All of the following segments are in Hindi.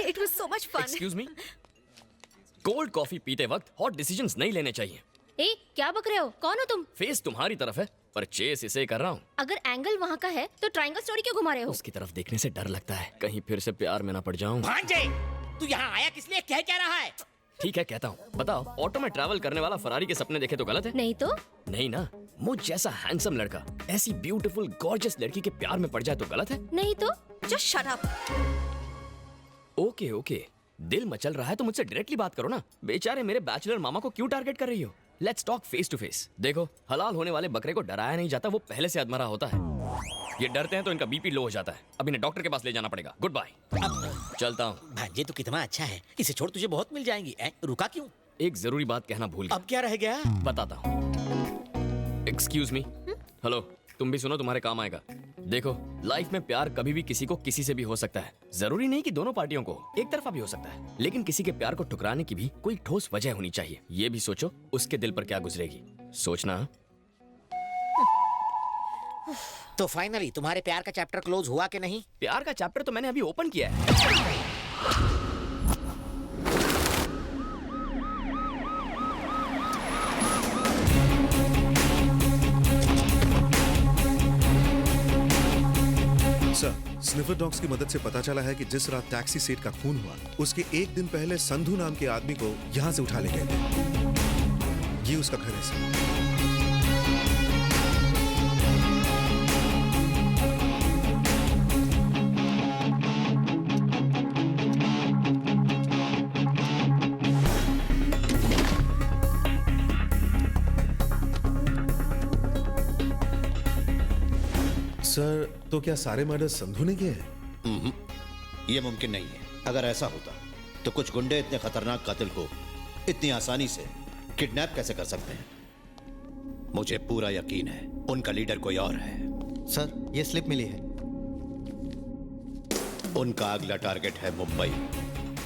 It was so much fun. Excuse me, cold coffee पीते वक्त हॉट डिसीजंस नहीं लेने चाहिए। ए, क्या बक रहे हो? कौन हो तुम? फेस तुम्हारी तरफ है पर चेस इसे कर रहा हूँ। अगर एंगल वहाँ का है तो ट्रायंगल स्टोरी क्यों घुमा रहे हो? उसकी तरफ देखने से डर लगता है, कहीं फिर से प्यार में ना पड़ जाऊं। भांजे, तू यहाँ आया किस लिए? कह क्या रहा है? ठीक है कहता हूँ, बताओ ऑटो में ट्रैवल करने वाला फरारी के सपने देखे तो गलत है? नहीं तो? नहीं ना, मुझ जैसा हैंडसम लड़का ऐसी ब्यूटीफुल गॉर्जियस लड़की के प्यार में पड़ जाए तो गलत है? नहीं तो? Just shut up. Okay okay, दिल मचल रहा है तो मुझसे डायरेक्टली बात करो ना। बेचारे मेरे बैचलर मामा को क्यों टारगेट कर रही हो? Let's talk face to face. देखो, हलाल होने वाले बकरे को डराया नहीं जाता, वो पहले से अधमरा होता है। ये डरते हैं तो इनका बीपी लो हो जाता है। अब इन्हें डॉक्टर के पास ले जाना पड़ेगा। गुड बाय, चलता हूँ। भांजे तो कितना अच्छा है, इसे छोड़ तुझे बहुत मिल जाएंगी। रुका क्यों? एक जरूरी बात कहना भूल गया। अब क्या रह गया? बताता हूँ। एक्सक्यूज मी, हेलो, तुम भी सुनो, तुम्हारे काम आएगा। देखो, लाइफ में प्यार कभी भी किसी को किसी से भी हो सकता है। जरूरी नहीं कि दोनों पार्टियों को, एक तरफा भी हो सकता है। लेकिन किसी के प्यार को ठुकराने की भी कोई ठोस वजह होनी चाहिए। ये भी सोचो उसके दिल पर क्या गुजरेगी। सोचना। तो फाइनली तुम्हारे प्यार का चैप्टर क्लोज हुआ कि नहीं? प्यार का चैप्टर तो मैंने अभी ओपन किया है। सर, स्निफर डॉग्स की मदद से पता चला है कि जिस रात टैक्सी सेठ का खून हुआ, उसके एक दिन पहले संधू नाम के आदमी को यहाँ से उठा ले गए थे। ये उसका घर है सर। सर, तो क्या सारे मर्डर संधू ने किए हैं? ये मुमकिन नहीं है। अगर ऐसा होता तो कुछ गुंडे इतने खतरनाक कातिल को इतनी आसानी से किडनैप कैसे कर सकते हैं? मुझे पूरा यकीन है उनका लीडर कोई और है। सर, ये स्लिप मिली है। उनका अगला टारगेट है मुंबई,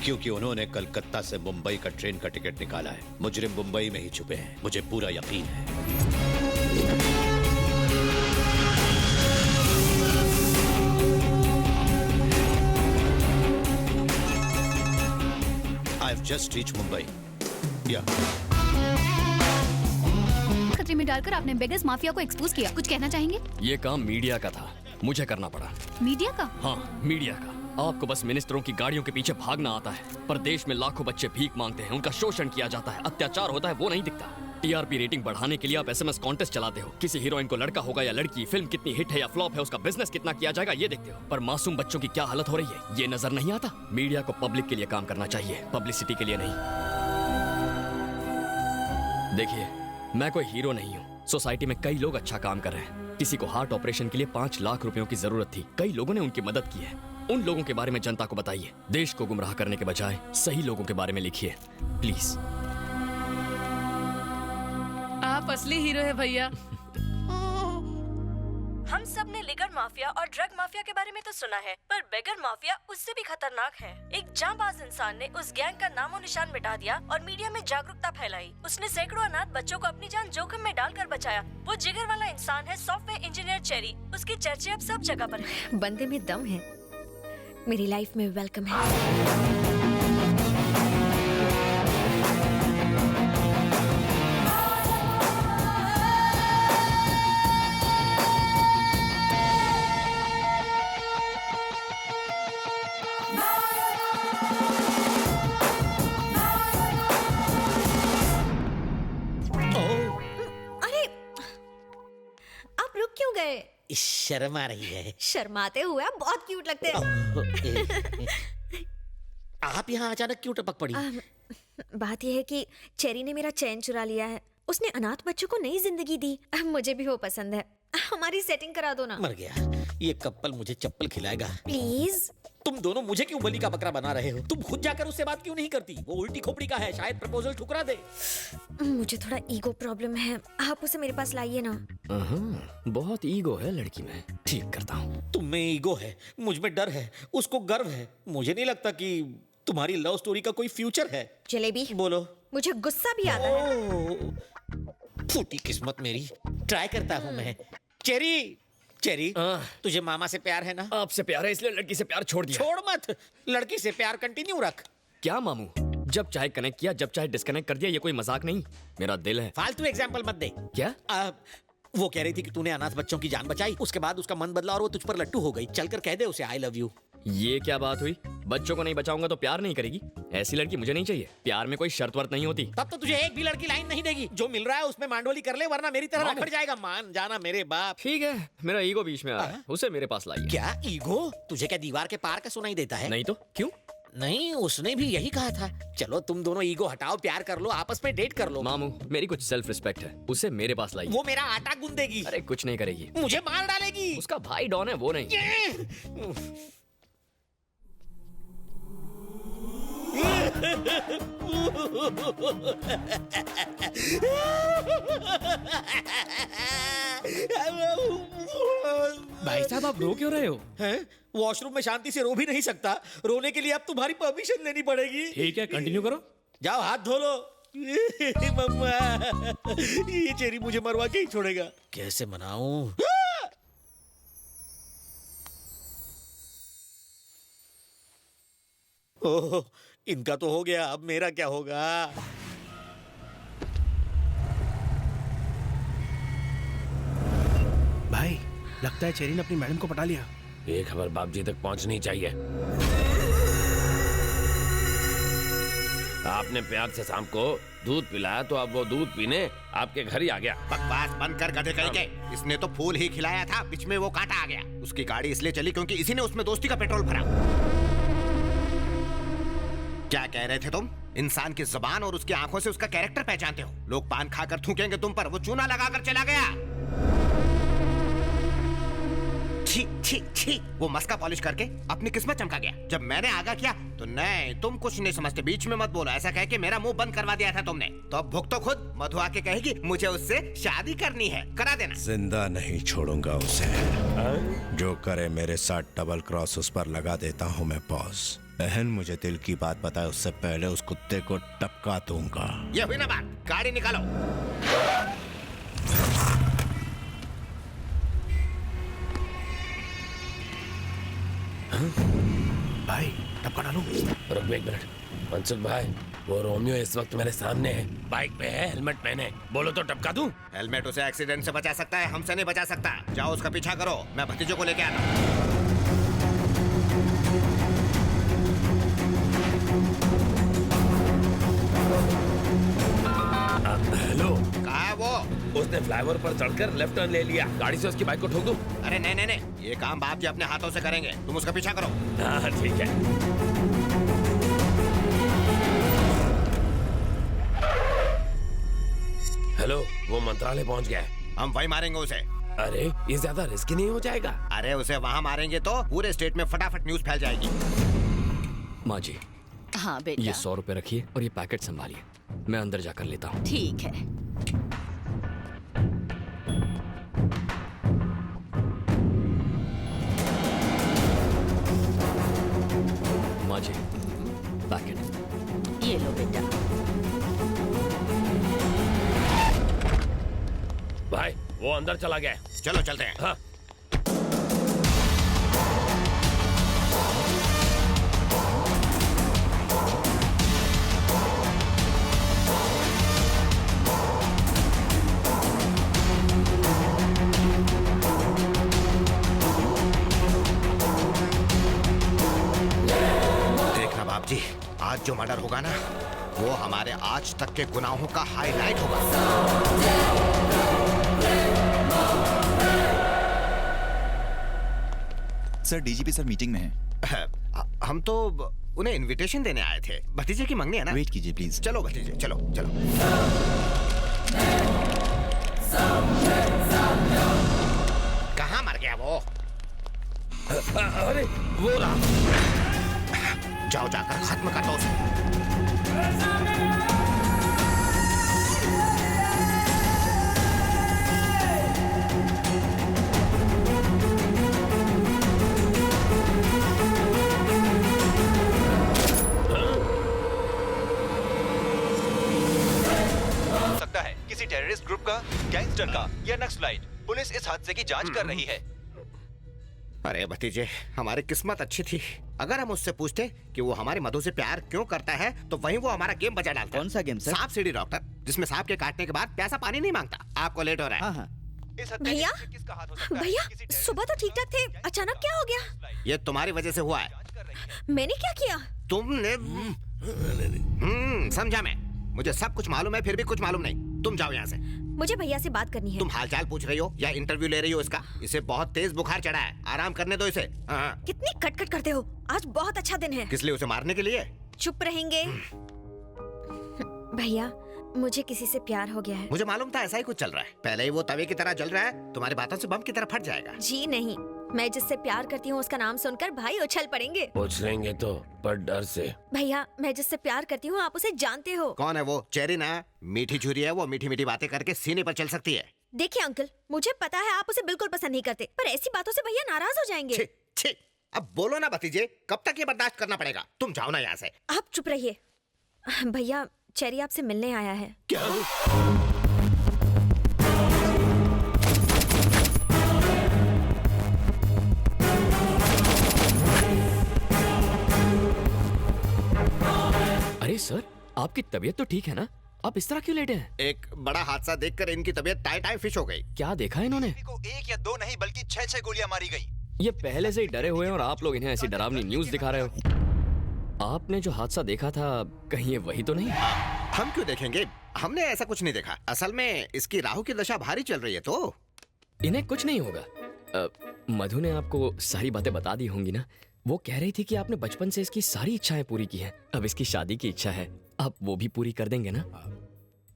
क्योंकि उन्होंने कलकत्ता से मुंबई का ट्रेन का टिकट निकाला है। मुजरिम मुंबई में ही छुपे हैं, मुझे पूरा यकीन है। I've just reached Mumbai. Yeah. खतरे में डालकर आपने बेगस माफिया को एक्सपोज किया। कुछ कहना चाहेंगे? ये काम मीडिया का था, मुझे करना पड़ा। मीडिया का? हाँ, मीडिया का। आपको बस मिनिस्टरों की गाड़ियों के पीछे भागना आता है, पर देश में लाखों बच्चे भीख मांगते हैं, उनका शोषण किया जाता है, अत्याचार होता है, वो नहीं दिखता। टीआरपी रेटिंग बढ़ाने के लिए आप एसएमएस कॉन्टेस्ट चलाते हो। किसी हीरोइन को लड़का होगा या लड़की, फिल्म कितनी हिट है या फ्लॉप है, उसका बिजनेस कितना किया जाएगा, ये देखते हो। पर मासूम बच्चों की क्या हालत हो रही है, ये नजर नहीं आता। मीडिया को पब्लिक के लिए काम करना चाहिए, पब्लिसिटी के लिए नहीं। देखिए, मैं कोई हीरो नहीं हूँ। सोसाइटी में कई लोग अच्छा काम कर रहे हैं। किसी को हार्ट ऑपरेशन के लिए 5 लाख रुपयों की जरूरत थी, कई लोगों ने उनकी मदद की है। उन लोगों के बारे में जनता को बताइए। देश को गुमराह करने के बजाय सही लोगों के बारे में लिखिए, प्लीज। आप असली हीरो है भैया। हम सब ने लिगर माफिया और ड्रग माफिया के बारे में तो सुना है, पर बेगर माफिया उससे भी खतरनाक है। एक जांबाज इंसान ने उस गैंग का नामो निशान मिटा दिया और मीडिया में जागरूकता फैलाई। उसने सैकड़ों अनाथ बच्चों को अपनी जान जोखिम में डालकर बचाया। वो जिगर वाला इंसान है सॉफ्टवेयर इंजीनियर चेरी। उसकी चर्चे अब सब जगह पर है। बंदे में दम है, मेरी लाइफ में वेलकम है। अरे, आप रुक क्यों गए? शर्म आ रही है। शर्माते हुए आप बहुत क्यूट लगते हैं। आप यहाँ अचानक क्यों टपक पड़ी? बात यह है कि चेरी ने मेरा चैन चुरा लिया है। उसने अनाथ बच्चों को नई जिंदगी दी। मुझे भी वो पसंद है। हमारी सेटिंग करा दो ना। मर गया, ये कपल मुझे चप्पल खिलाएगा। प्लीज। तुम दोनों मुझे क्यों बलि का बकरा बना रहे हो? तुम खुद जाकर उससे बात क्यों नहीं करती? वो उल्टी खोपड़ी का है, शायद प्रपोजल ठुकरा दे। मुझे थोड़ा ईगो प्रॉब्लम है, आप उसे मेरे पास लाइए ना। बहुत ईगो है लड़की में, ठीक करता हूँ। तुम में ईगो है, मुझ में डर है, उसको गर्व है। मुझे नहीं लगता कि तुम्हारी लव स्टोरी का कोई फ्यूचर है। जलेबी बोलो। मुझे गुस्सा भी आता है। फूटी किस्मत मेरी। ट्राई करता हूँ मैं। चेरी, चेरी, तुझे मामा से प्यार है ना? आपसे प्यार है इसलिए लड़की से प्यार छोड़ दिया। छोड़ मत, लड़की से प्यार कंटिन्यू रख। क्या मामू, जब चाहे कनेक्ट किया, जब चाहे डिस्कनेक्ट कर दिया, ये कोई मजाक नहीं। मेरा दिल है। फालतू एग्जाम्पल मत दे। क्या? वो कह रही थी कि तूने अनाथ बच्चों की जान बचाई, उसके बाद उसका मन बदला और वो तुझ पर लट्टू हो गई। चलकर कह दे उसे आई लव यू। ये क्या बात हुई? बच्चों को नहीं बचाऊंगा तो प्यार नहीं करेगी? ऐसी लड़की मुझे नहीं चाहिए। प्यार में कोई शर्त वर्त नहीं होती। तब तो तुझे एक भी लड़की लाइन नहीं देगी। जो मिल रहा है उसमें मांडोली कर ले, वरना मेरी तरह रखड़ जाएगा। मान जाना मेरे बाप। ठीक है, मेरा ईगो बीच में आ रहा है, उसे मेरे पास लाइए। क्या ईगो? तुझे क्या दीवार के पार का सुनाई देता है? नहीं तो क्यों? नहीं, उसने भी यही कहा था। चलो तुम दोनों ईगो हटाओ, प्यार कर लो, आपस में डेट कर लो। मामू, मेरी कुछ सेल्फ रिस्पेक्ट है, उसे मेरे पास लाइए। वो मेरा आटा गूंदेगी। अरे कुछ नहीं करेगी, मुझे मार डालेगी। उसका भाई डॉन है, वो नहीं। भाई साहब, आप रो क्यों रहे हो? हैं? वॉशरूम में शांति से रो भी नहीं सकता। रोने के लिए अब तुम्हारी परमिशन लेनी पड़ेगी। ठीक है, कंटिन्यू करो। जाओ हाथ धो लो। मम्मा, ये चेरी मुझे मरवा के ही छोड़ेगा। कैसे मनाऊं? ओह, इनका तो हो गया, अब मेरा क्या होगा? भाई, लगता है चेरी ने अपनी मैडम को पटा लिया। ये खबर बाप जी तक पहुंचनी चाहिए। आपने प्यार से शाम को दूध पिलाया तो अब वो दूध पीने आपके घर ही आ गया। बकवास बंद कर गधे कहीं के। इसने तो फूल ही खिलाया था, बीच में वो कांटा आ गया। उसकी गाड़ी इसलिए चली क्योंकि इसी ने उसमें दोस्ती का पेट्रोल भरा। क्या कह रहे थे तुम? इंसान की जुबान और उसकी आंखों से उसका कैरेक्टर पहचानते हो। लोग पान खाकर थूकेंगे तुम पर, वो चूना लगाकर चला गया। छी छी छी, वो मस्का पॉलिश करके अपनी किस्मत चमका गया। जब मैंने आगा किया तो नहीं, तुम कुछ नहीं समझते, बीच में मत बोलो, ऐसा कह के मेरा मुंह बंद करवा दिया था तुमने। तो अब भुगतो खुद। मधु आके कहेगी मुझे उससे शादी करनी है, करा देना। जिंदा नहीं छोड़ूंगा उसे। जो करे मेरे साथ डबल क्रॉस उस पर लगा देता हूँ मैं बॉस। बहन मुझे दिल की बात बताए उससे पहले उस कुत्ते को टपका दूंगा। ये हुई ना बात, गाड़ी निकालो। भाई, टपका डालो। रुक एक मिनट। मनसुख भाई, वो रोमियो इस वक्त मेरे सामने है, बाइक पे है, हेलमेट पहने। बोलो तो टपका दूं? हेलमेट उसे एक्सीडेंट से बचा सकता है, हमसे नहीं बचा सकता। जाओ उसका पीछा करो, मैं भतीजों को लेके आता हूँ। हेलो, कहाँ है वो? उसने फ्लाईओवर पर चढ़कर लेफ्ट टर्न ले लिया। गाड़ी से उसकी बाइक को ठोक दूं? अरे नहीं नहीं नहीं, ये काम बाप जी अपने हाथों से करेंगे, तुम उसका पीछा करो। हाँ ठीक है। हेलो, वो मंत्रालय पहुंच गया है। हम वही मारेंगे उसे। अरे ये ज्यादा रिस्की नहीं हो जाएगा? अरे उसे वहाँ मारेंगे तो पूरे स्टेट में फटाफट न्यूज फैल जाएगी। माँ जी, हाँ बेटा, ये 100 रुपए रखिए और ये पैकेट संभालिए, मैं अंदर जाकर लेता हूँ। ठीक है। माँ जी, पैकेट। ये लो बेटा। भाई, वो अंदर चला गया है। चलो चलते हैं। हाँ। देखना बाप जी, आज जो मर्डर होगा ना, वो हमारे आज तक के गुनाहों का हाईलाइट होगा। सर, डीजीपी सर मीटिंग में है। हम तो उन्हें इनविटेशन देने आए थे। भतीजे की मंगनी है ना। वेट कीजिए प्लीज। चलो भतीजे, चलो चलो। कहाँ मर गया वो? अरे वो रहा। जाओ जाकर खत्म कर दो उसे। किसी टेररिस्ट ग्रुप का, गैंगस्टर का या नक्सलाइट। पुलिस इस हादसे की जांच कर रही है। अरे भतीजे, हमारी किस्मत अच्छी थी। अगर हम उससे पूछते कि वो हमारे मधु से प्यार क्यों करता है तो वहीं वो हमारा गेम बजा डालता। कौन सा गेम सर? सांप सीढ़ी डॉक्टर, जिसमें सांप के काटने के बाद प्यासा पानी नहीं मांगता। आपको लेट हो रहा है। हाँ हाँ। भैया भैया सुबह तो ठीक ठाक थे, अचानक क्या हो गया? ये तुम्हारी वजह से हुआ है। मैंने क्या किया? तुमने समझा मैं। मुझे सब कुछ मालूम है, फिर भी कुछ मालूम नहीं। तुम जाओ यहाँ से। मुझे भैया से बात करनी है। तुम हालचाल पूछ रही हो या इंटरव्यू ले रही हो इसका? इसे बहुत तेज बुखार चढ़ा है, आराम करने दो इसे। हाँ। कितनी कटकट करते हो, आज बहुत अच्छा दिन है। किस लिए? उसे मारने के लिए? चुप रहेंगे? भैया मुझे किसी से प्यार हो गया है। मुझे मालूम था ऐसा ही कुछ चल रहा है। पहले ही वो तवे की तरह जल रहा है, तुम्हारी बातों से बम की तरह फट जाएगा। जी नहीं, मैं जिससे प्यार करती हूँ उसका नाम सुनकर भाई उछल पड़ेंगे। पूछ लेंगे तो, पर डर से। भैया मैं जिससे प्यार करती हूँ आप उसे जानते हो। कौन है वो? चेरी ना? मीठी छुरी है वो, मीठी मीठी बातें करके सीने पर चल सकती है। देखिए अंकल, मुझे पता है आप उसे बिल्कुल पसंद नहीं करते, पर ऐसी बातों से भैया नाराज हो जाएंगे। छी, छी, अब बोलो ना भतीजे, कब तक ये बर्दाश्त करना पड़ेगा? तुम जाओ ना यहाँ से। आप चुप रहिए। भैया चेरी आपसे मिलने आया है। क्या? अरे सर, आपकी तबीयत तो ठीक है ना? आप इस तरह क्यों लेटे हैं? एक बड़ा हादसा देखकर इनकी तबीयत टाई टाई फिश हो गई। क्या देखा इन्होंने? को 1 या 2 नहीं बल्कि 6 गोलियां मारी गई। ये पहले से ही डरे हुए हैं और आप लोग इन्हें ऐसी डरावनी न्यूज़ दिखा रहे हो। आपने जो हादसा देखा था कहीं ये वही तो नहीं? हम क्यों देखेंगे? हमने ऐसा कुछ नहीं देखा। असल में इसकी राहु की दशा भारी चल रही है तो इन्हें कुछ नहीं होगा। मधु ने आपको सारी बातें बता दी होंगी ना? वो कह रही थी कि आपने बचपन से इसकी सारी इच्छाएं पूरी की हैं। अब इसकी शादी की इच्छा है, आप वो भी पूरी कर देंगे ना?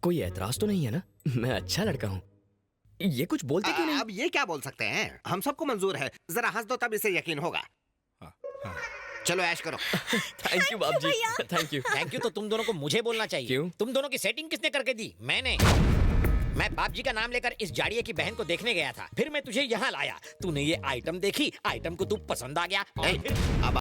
कोई ऐतराज तो नहीं है ना? मैं अच्छा लड़का हूँ। ये कुछ बोलते क्यों नहीं? अब ये क्या बोल सकते हैं? हम सबको मंजूर है। जरा हंस दो तब इसे यकीन होगा। चलो ऐश करो। थैंक यू बाप जी, थैंक यू। थैंक यू तो तुम दोनों को मुझे बोलना चाहिए। क्यों? तुम दोनों की सेटिंग किसने करके दी? मैंने। मैं बाप जी का नाम लेकर इस जाड़िये की बहन को देखने गया था, फिर मैं तुझे यहाँ लाया। तूने ये आइटम देखी, आइटम को तू पसंद आ गया और फिर अब